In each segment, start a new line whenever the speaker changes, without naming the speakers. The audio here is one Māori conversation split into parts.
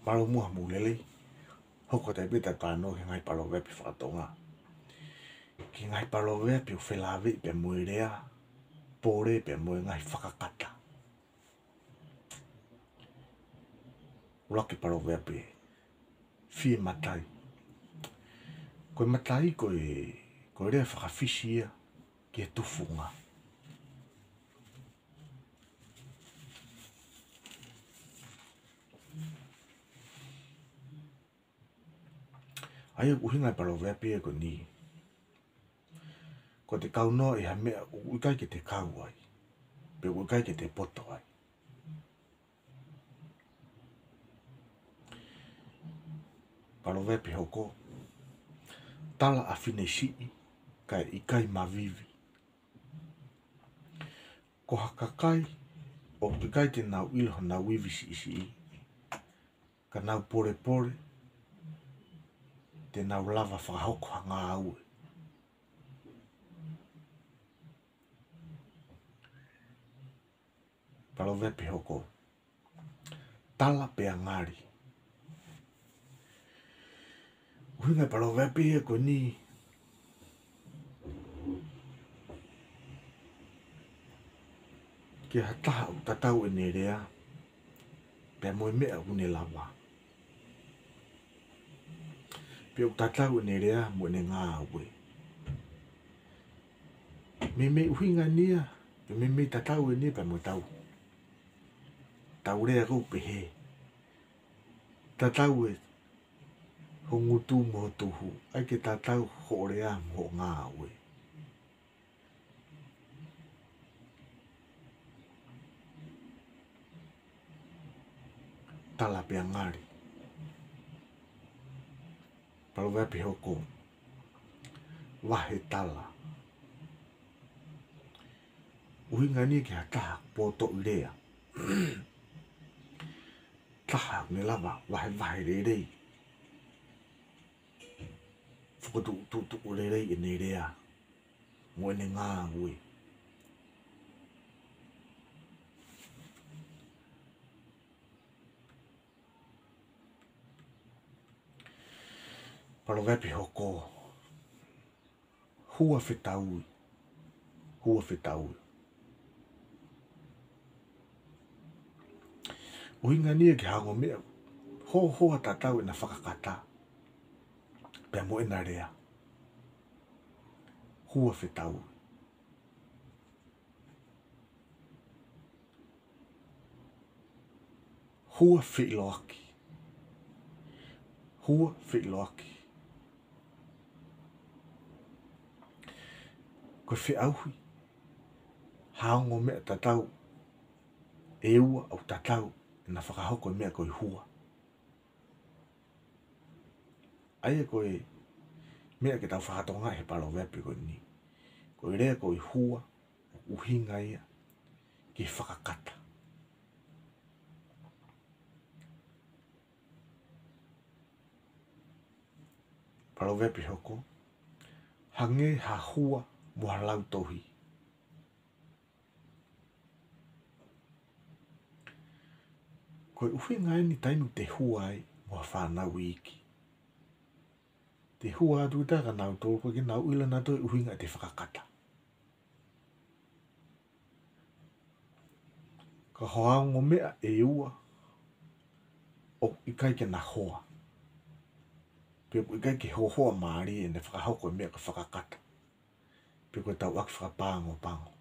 palo mua mulele hoko te beta tano ke ngai palo vepi whakatonga. Ki ngai palo vepi o whelawe pe muirea pore pe mui ngai whakakata. Ulaki palo vepi fie matai. Koe matai koe rea whakawhisia ki e tufunga. Ai uhingai palo vepi e ko ni. Ko te kaunoa e ha mea uikai ke te kau ai. Pe uikai ke te poto ai. Palo vepi hoko. Tala a whine sii kai ikai mavivi. Ko hakakai o ikai te nau iloha nau wivi sii. Ka nau pore pore. Te nau lava whakahoko hanga aue. Palo vepi hoko. Tala pe angari. Uhinga palo vepi e ko ni. Ki hataha u tatau e nerea. Pe moe mea une lava. Pe u tatau e nerea mo ne ngā aue. Me uhinga nia. Pe me tatau e nia pe mo tau. Tau rea kou pe he. Tatau e ho ngutu mo tuhu. Ai ke tatau ho rea mo ngā aue. Tala pe angari. Palo vepi hoko. Wahe tala. Uhinga ni ki hataha poto urea. Taha me lava wahe rei. Whukotu tu rei e nerea. Mo ne ngā ue. Palo vepi hoko. Hua whetau. Hua whetau. Uhinga nia ki hango mea. Hoa tatau e na whakakata. Pea mo e na rea. Hua whetau. Hua whiloaki. Hua whiloaki. Koe whiauhi. Hango mea tatau. E ua au tatau. Na whakahoko mea koe hua. Aia koe mea ke tau whakatonga he palo vepi koe ni. Koe rea koe hua, uhinga ia, ki whakakata. Palo vepi hoko, hange ha hua mua lau tohi. Koe uhinga ni tainu te hua ai mua whanau iki. Te hua atu taka nau tō koe ki nau ila na toi uhinga te whakakata. Ka hoango mea e ua o ikai ke na hoa. Pe ikai ke hoa maari e ne whakahoko mea ka whakakata. Pe koe tau aki whakapango pango.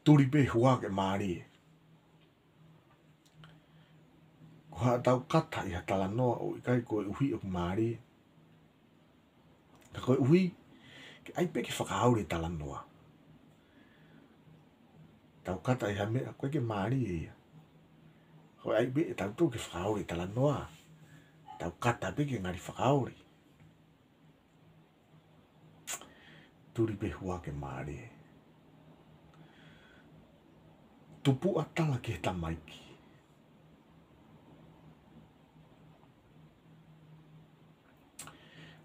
Turi pe hua ke maari e. Ko haa tau kata i hatala noa o ikai koe uhi o maari. Ka koe uhi ke aipe ke whakahauri tala noa. Tau kata i hamea koe ke maari e ia. Koe aipe e tau tō ke whakahauri tala noa. Tau kata pe ke ngari whakahauri. Turi pe hua ke maari e. Tupu atala ke ta maiki.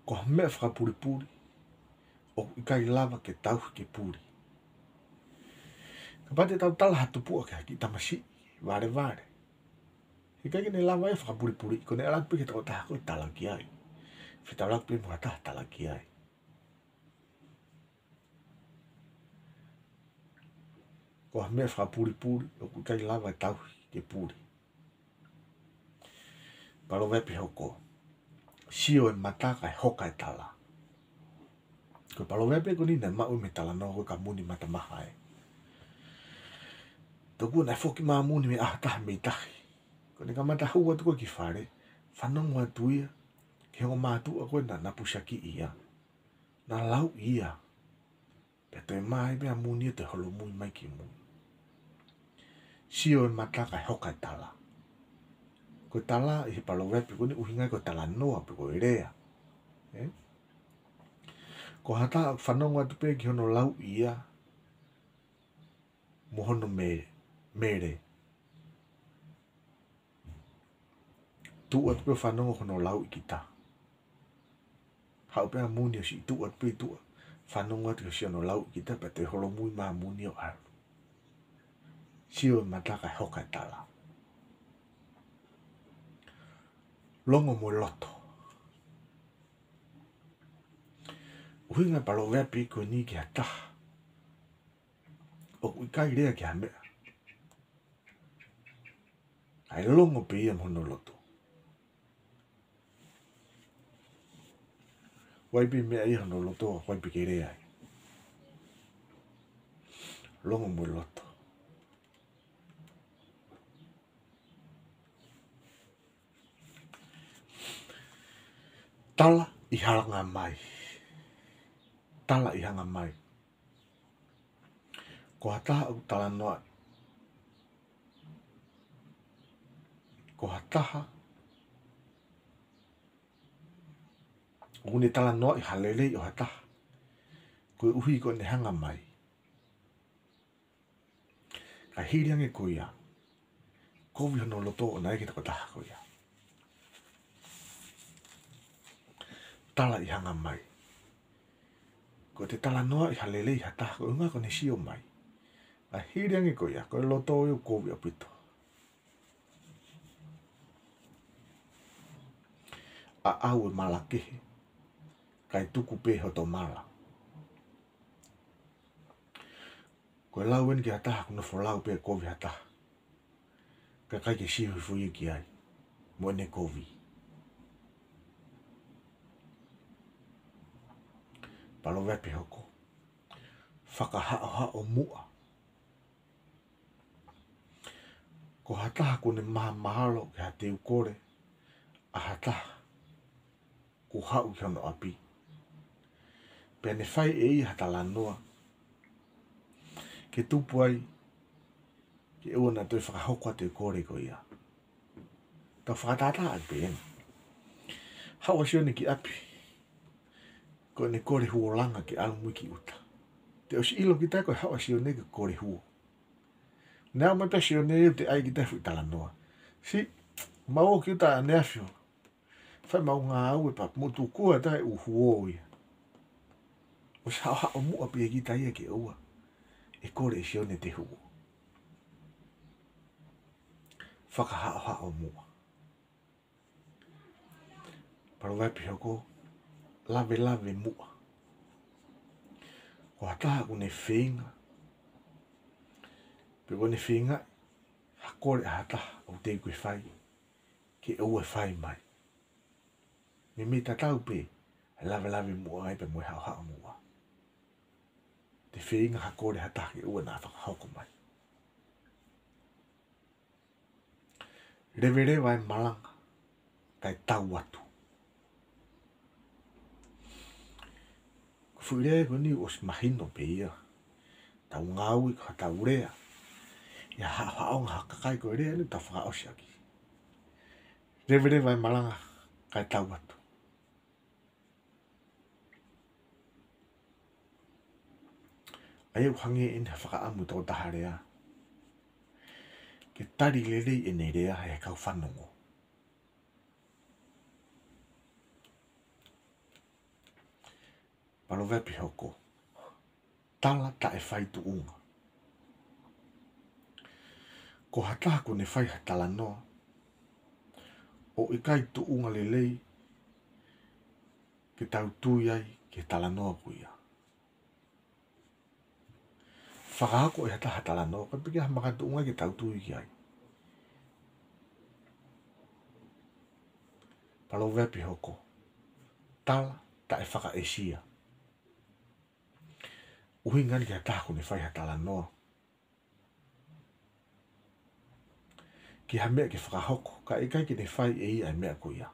Ko mea whakapuripuri. O ikai lava ke tau ke puri. Ka pate tau tala hatu pua ke haki tamasi. vare. Hikai ke ne lava e whakapuripuri, ko ne alak piki tau taha koe talaki ai. Whita alak piki mua taha talaki ai. Ko ha mea whakapuripuri, o kukai lava e tauhi ke puri. Palo vepi hoko. Sio e mataka e hoka e tala. Ko palo vepi ko ni ne mau me tala no ko ka muni matamaha e. Toku na foki maa muni me taha me tahi. Ko ne ka mata hua tuko ki whare, whanongo atuia, ke hongo mātua koe na pusaki ia. Na lau ia. Pe te mai mea muni e te holo mui mai ki muni. Sio e mataka e hoka e tala. Ko tala i he palo vepi ko ni uhingai ko tala noa pe ko rea. Ko hata whanongo atu pe ki hono lau ia, mohono mere. Tu atu pe whanongo hono lau i kita. Hau pe muni o si tu atu pe tu whanongo atu si hono lau i kita pe te holo mui maa muni o aru. Sio e mataka e hoka e tala. Longo mo loto. Uhinga palo vepi ko ni ki hataha. O kai rea ki hamea. Ai longo pe ia mono loto. Waipi mea ia hono loto, waipi ke rea. Longo mo loto. Tala i haranga mai. Tala i hanga mai. Ko hataha au tala noa. Ko hataha. Une tala noa i halelei o hataha. Ko uhi ko ne hanga mai. Ka hiriange ko ia. Kovi hono loto o nae ki tako taha ko ia. Tala i hanga mai. Ko te tala noa i halelei hataha ko unga ko ne sio mai. Ka hiriange ko ia. Ko loto o kovi o pito. A au e malakehe. Kai tuku pe hoto mala. Ko lau en ki hataha kuna folau pe kovi hataha. Ka kai ke sihu fuyu ki ai. Mo ne kovi. Palo vepi hoko. Whakahao mua. Ko hataha kune maha mahalo ke hate ukore. A hataha. Ko hau ki hono api. Pea ne whai e i hatala noa. Ke tupu ai. Ke ua na toi whakahoko ate ukore ko ia. Tau whakatata ai pe ena. Hau asio ni ki api. Ko ne kore huo langa ki alu mui ki uta. Te o si ilo ki tai koe hau asio ne ki kore huo. Nea mai pesio ne te ai ki tai fu tala noa. Si, mau ki uta a neafio. Whai mau ngā au e papu motu kua tai u huo ia. O si hao hao mua pia ki tai e ke ua. E kore e sio ne te huo. Whaka hao hao mua. Paro vepi hoko. Lave lave mua. Ko hataha kune whenga. Pe kone whenga. Hakore a hataha au te koe whai. Ke ua whai mai. Me me tatau pe. Lave lave mua ai pe moe hao hao mua. Te whenga hakore hataha ke ua na whakahoko mai. Revere vai malanga. Kai tau atu. Fuirea ko ni os mahino pe ia. Tau ngāui ka tau rea. Ia haong hakakai ko rea ni ta whakaosi aki. Revere vai malanga kai tau atu. Ai au hange in whakaamu tō taha rea. Ke tari lelei e nei rea he kau whanongo. Palo vepi hoko. Tala ta e whai tu unga. ko hataku ne fai hatala no. O ikai tu unga lelei ke tau tui ai ke tala noa kuia. Whakahako e hata hatala noa, ka piki ha makatu unga ke tau tui ki ai. Palo wepi hoko. Tala ta e whaka esia. Uhingan ki hataku ne fai hatala noa. Ki ha mea ki whakahoko, ka ikai ki ne fai e i ai mea kuia.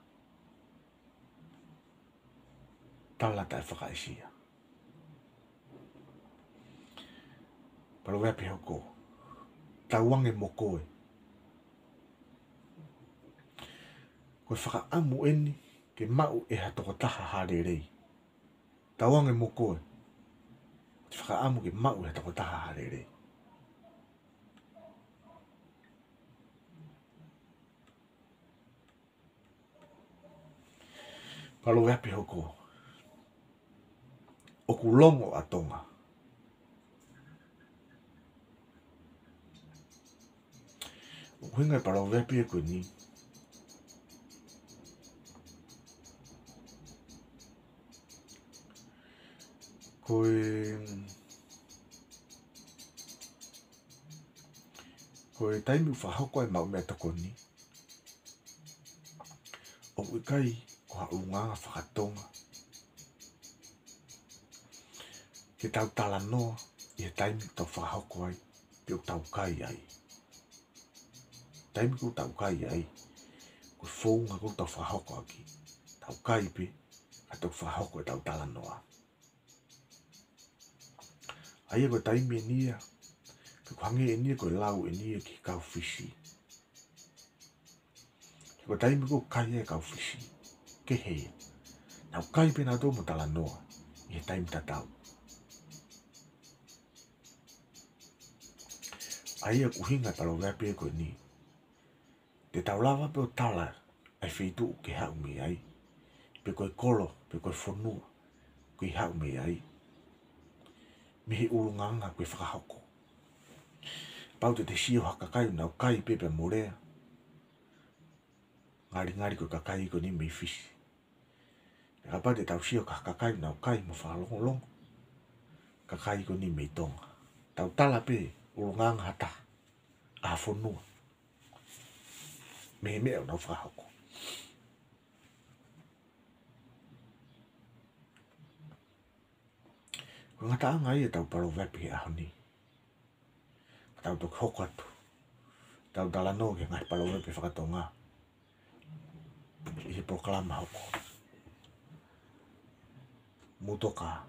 Tala ta e whaka esia. Palo wepi hoko. Tauange mokoe. Koe whaka amu eni ke mau e hatoko taha harerei. Tauange mokoe. Te whaka amu ke mau e hatoko taha harerei. Palo wepi hoko. Oku longo atonga. Uhinga palo wepi e koe ni. Koe taimi whahoko e mau mea toko ni. O ikai ko haunga whakatonga. Ke tau tala noa i he taimi tau whahoko ai. Pio tau kai ai. Taimi ko tau kai ai. Ko whaunga ko tau whahoko aki. Tau kai pe. A tau whahoko e tau tala noa. Ai e koe taimi e nia. Ke kuhange e nia koe lau e nia ki kau fisi. Ke koe taimi ko kai e kau fisi. Ke hea. Nau kai pe na tō mo tala noa. I he taimi tatau. Ai e kuhinga palo wepi e koe ni. Te tau lava pe o tala ai whitu ke hau me ai. Pe koe kolo, pe koe whanua. Koe hau me ai. Mihi urunganga koe whakahoko. Pau te sio hakakai nau kai pepe morea. Ngari koe kakai ko ni mei fisi. Kapa te tau sio hakakai nau kai mo whalongolong. Kakai ko ni mei tonga. Tau tala pe urunganga hata. A whanua. Me mea nau whakahoko. Ko ngata anga ia tau paro wepi e aho ni. Tau tok hoko atu. Tau tala no ke ngai paro wepi whakatonga. I he proklama hoko. Mutoka.